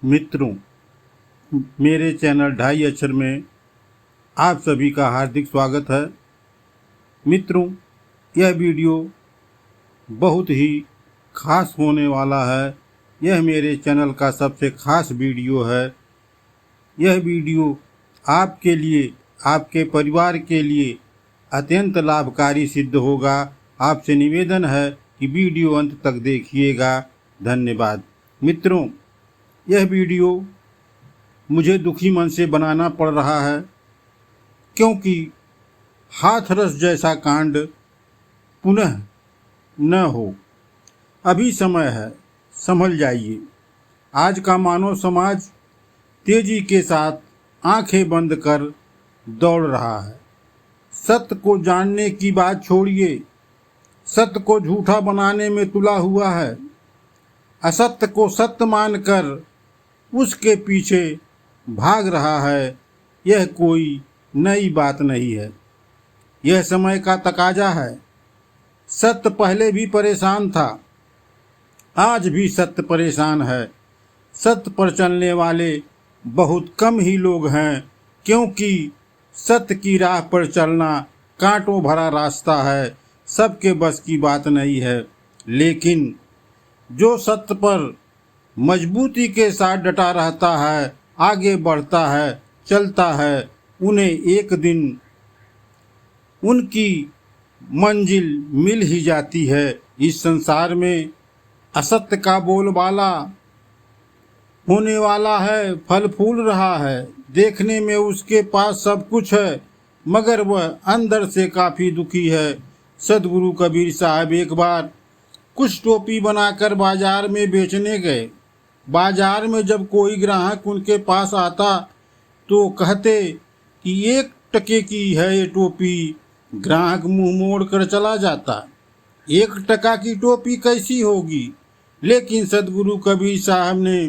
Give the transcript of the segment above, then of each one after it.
मित्रों, मेरे चैनल ढाई अक्षर में आप सभी का हार्दिक स्वागत है। मित्रों, यह वीडियो बहुत ही खास होने वाला है। यह मेरे चैनल का सबसे खास वीडियो है। यह वीडियो आपके लिए, आपके परिवार के लिए अत्यंत लाभकारी सिद्ध होगा। आपसे निवेदन है कि वीडियो अंत तक देखिएगा। धन्यवाद। मित्रों, यह वीडियो मुझे दुखी मन से बनाना पड़ रहा है, क्योंकि हाथरस जैसा कांड पुनः न हो। अभी समय है, संभल जाइए। आज का मानव समाज तेजी के साथ आंखें बंद कर दौड़ रहा है। सत्य को जानने की बात छोड़िए, सत्य को झूठा बनाने में तुला हुआ है। असत्य को सत्य मानकर उसके पीछे भाग रहा है। यह कोई नई बात नहीं है, यह समय का तकाजा है। सत्य पहले भी परेशान था, आज भी सत्य परेशान है। सत्य पर चलने वाले बहुत कम ही लोग हैं, क्योंकि सत्य की राह पर चलना कांटों भरा रास्ता है, सबके बस की बात नहीं है। लेकिन जो सत्य पर मजबूती के साथ डटा रहता है, आगे बढ़ता है, चलता है, उन्हें एक दिन उनकी मंजिल मिल ही जाती है। इस संसार में असत्य का बोलबाला होने वाला है, फल फूल रहा है। देखने में उसके पास सब कुछ है, मगर वह अंदर से काफ़ी दुखी है। सदगुरु कबीर साहब एक बार कुछ टोपी बनाकर बाजार में बेचने गए। बाजार में जब कोई ग्राहक उनके पास आता तो कहते कि 1 टके की है ये टोपी। ग्राहक मुंह मोड़ कर चला जाता। 1 टका की टोपी कैसी होगी? लेकिन सदगुरु कबीर साहब ने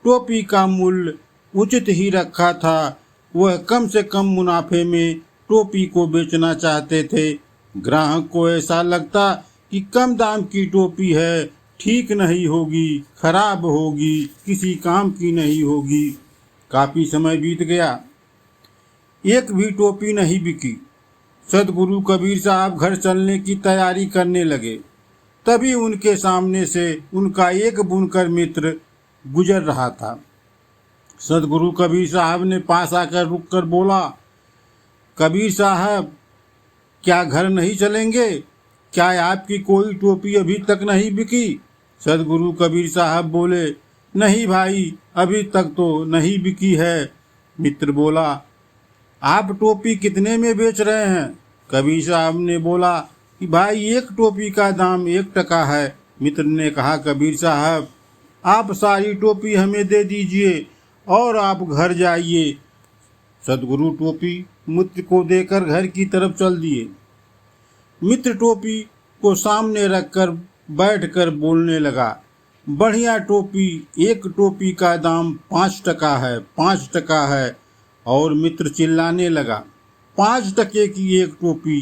टोपी का मूल्य उचित ही रखा था। वह कम से कम मुनाफे में टोपी को बेचना चाहते थे। ग्राहक को ऐसा लगता कि कम दाम की टोपी है, ठीक नहीं होगी, खराब होगी, किसी काम की नहीं होगी। काफ़ी समय बीत गया, एक भी टोपी नहीं बिकी। सदगुरु कबीर साहब घर चलने की तैयारी करने लगे। तभी उनके सामने से उनका एक बुनकर मित्र गुजर रहा था। सदगुरु कबीर साहब ने पास आकर रुककर बोला, कबीर साहब, क्या घर नहीं चलेंगे? क्या आपकी कोई टोपी अभी तक नहीं बिकी? सदगुरु कबीर साहब बोले, नहीं भाई, अभी तक तो नहीं बिकी है। मित्र बोला, आप टोपी कितने में बेच रहे हैं? कबीर साहब ने बोला कि भाई 1 टोपी का दाम 1 टका है। मित्र ने कहा, कबीर साहब, आप सारी टोपी हमें दे दीजिए और आप घर जाइए। सदगुरु टोपी मित्र को देकर घर की तरफ चल दिए। मित्र टोपी को सामने रखकर बैठकर बोलने लगा, बढ़िया टोपी, 1 टोपी का दाम 5 टका है, 5 टका है। और मित्र चिल्लाने लगा, 5 टके की 1 टोपी।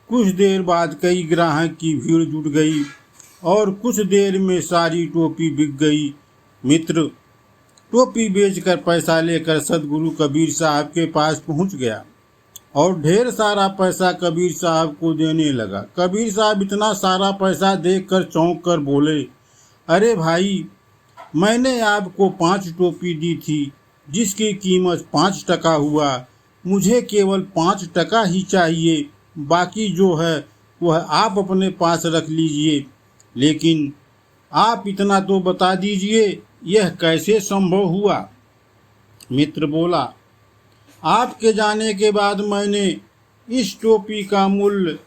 कुछ देर बाद कई ग्राहक की भीड़ जुट गई और कुछ देर में सारी टोपी बिक गई। मित्र टोपी बेचकर पैसा लेकर सदगुरु कबीर साहब के पास पहुंच गया और ढेर सारा पैसा कबीर साहब को देने लगा। कबीर साहब इतना सारा पैसा देखकर चौंक कर बोले, अरे भाई, मैंने आपको 5 टोपी दी थी जिसकी कीमत 5 टका हुआ। मुझे केवल 5 टका ही चाहिए, बाकी जो है वह आप अपने पास रख लीजिए। लेकिन आप इतना तो बता दीजिए, यह कैसे संभव हुआ? मित्र बोला, आपके जाने के बाद मैंने इस टोपी का मूल्य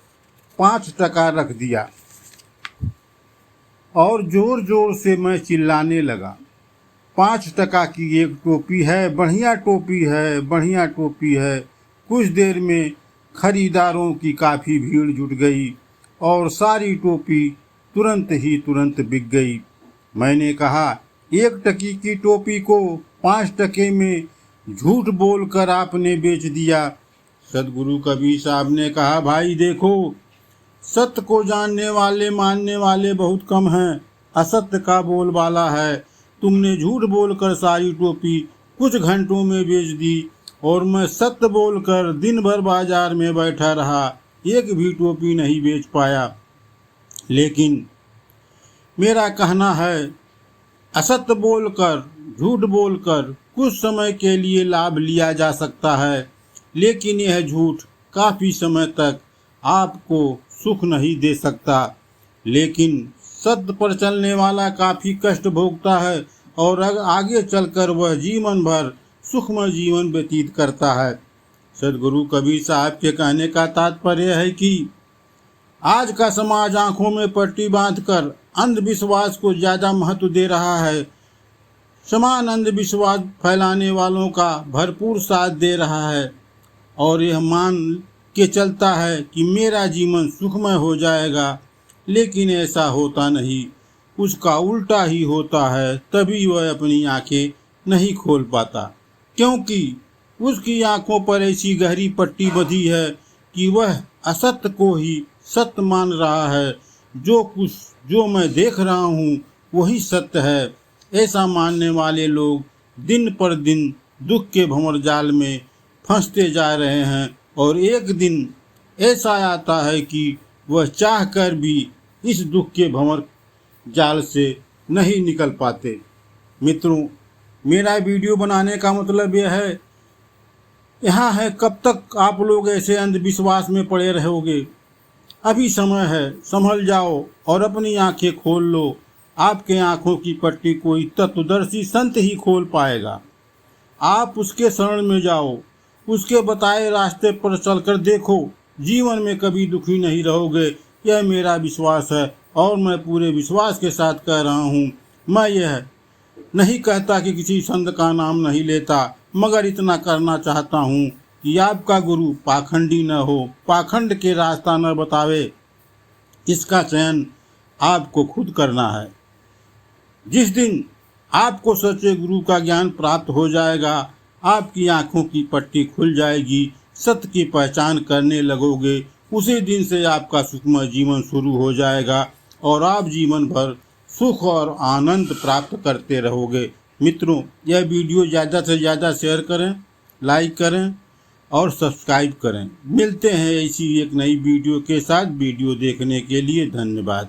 5 टका रख दिया। और जोर जोर से मैं चिल्लाने लगा, 5 टका की 1 टोपी है, बढ़िया टोपी है, बढ़िया टोपी है। कुछ देर में खरीदारों की काफ़ी भीड़ जुट गई और सारी टोपी तुरंत बिक गई। मैंने कहा, 1 टकी की टोपी को 5 टके में झूठ बोलकर आपने बेच दिया। सदगुरु कबीर साहब ने कहा, भाई देखो, सत्य को जानने वाले, मानने वाले बहुत कम हैं। असत्य का बोलबाला है, तुमने झूठ बोलकर सारी टोपी कुछ घंटों में बेच दी और मैं सत्य बोलकर दिन भर बाजार में बैठा रहा, एक भी टोपी नहीं बेच पाया। लेकिन मेरा कहना है, असत्य बोलकर, झूठ बोलकर कुछ समय के लिए लाभ लिया जा सकता है, लेकिन यह झूठ काफी समय तक आपको सुख नहीं दे सकता। लेकिन सत्य पर चलने वाला काफी कष्ट भोगता है और आगे चलकर वह जीवन भर सुखमय जीवन व्यतीत करता है। सदगुरु कबीर साहब के कहने का तात्पर्य है कि आज का समाज आंखों में पट्टी बांधकर अंधविश्वास को ज्यादा महत्व दे रहा है। समान अंधविश्वास फैलाने वालों का भरपूर साथ दे रहा है और यह मान के चलता है कि मेरा जीवन सुखमय हो जाएगा, लेकिन ऐसा होता नहीं, उसका उल्टा ही होता है। तभी वह अपनी आंखें नहीं खोल पाता, क्योंकि उसकी आंखों पर ऐसी गहरी पट्टी बंधी है कि वह असत्य को ही सत्य मान रहा है। जो मैं देख रहा हूँ वही सत्य है। ऐसा मानने वाले लोग दिन पर दिन दुख के भंवर जाल में फंसते जा रहे हैं और एक दिन ऐसा आता है कि वह चाहकर भी इस दुख के भंवर जाल से नहीं निकल पाते। मित्रों, मेरा वीडियो बनाने का मतलब यह है, यहाँ है कब तक आप लोग ऐसे अंधविश्वास में पड़े रहोगे। अभी समय है, संभल जाओ और अपनी आंखें खोल लो। आपके आंखों की पट्टी कोई तत्वदर्शी संत ही खोल पाएगा। आप उसके शरण में जाओ, उसके बताए रास्ते पर चलकर देखो, जीवन में कभी दुखी नहीं रहोगे। यह मेरा विश्वास है और मैं पूरे विश्वास के साथ कह रहा हूँ। मैं यह नहीं कहता कि किसी संत का नाम नहीं लेता, मगर इतना करना चाहता हूँ कि आपका गुरु पाखंडी न हो, पाखंड के रास्ता न बतावे। इसका चयन आपको खुद करना है। जिस दिन आपको सच्चे गुरु का ज्ञान प्राप्त हो जाएगा, आपकी आंखों की पट्टी खुल जाएगी, सत्य की पहचान करने लगोगे। उसी दिन से आपका सुखमय जीवन शुरू हो जाएगा और आप जीवन भर सुख और आनंद प्राप्त करते रहोगे। मित्रों, यह वीडियो ज़्यादा से ज़्यादा शेयर करें, लाइक करें और सब्सक्राइब करें। मिलते हैं ऐसी एक नई वीडियो के साथ। वीडियो देखने के लिए धन्यवाद।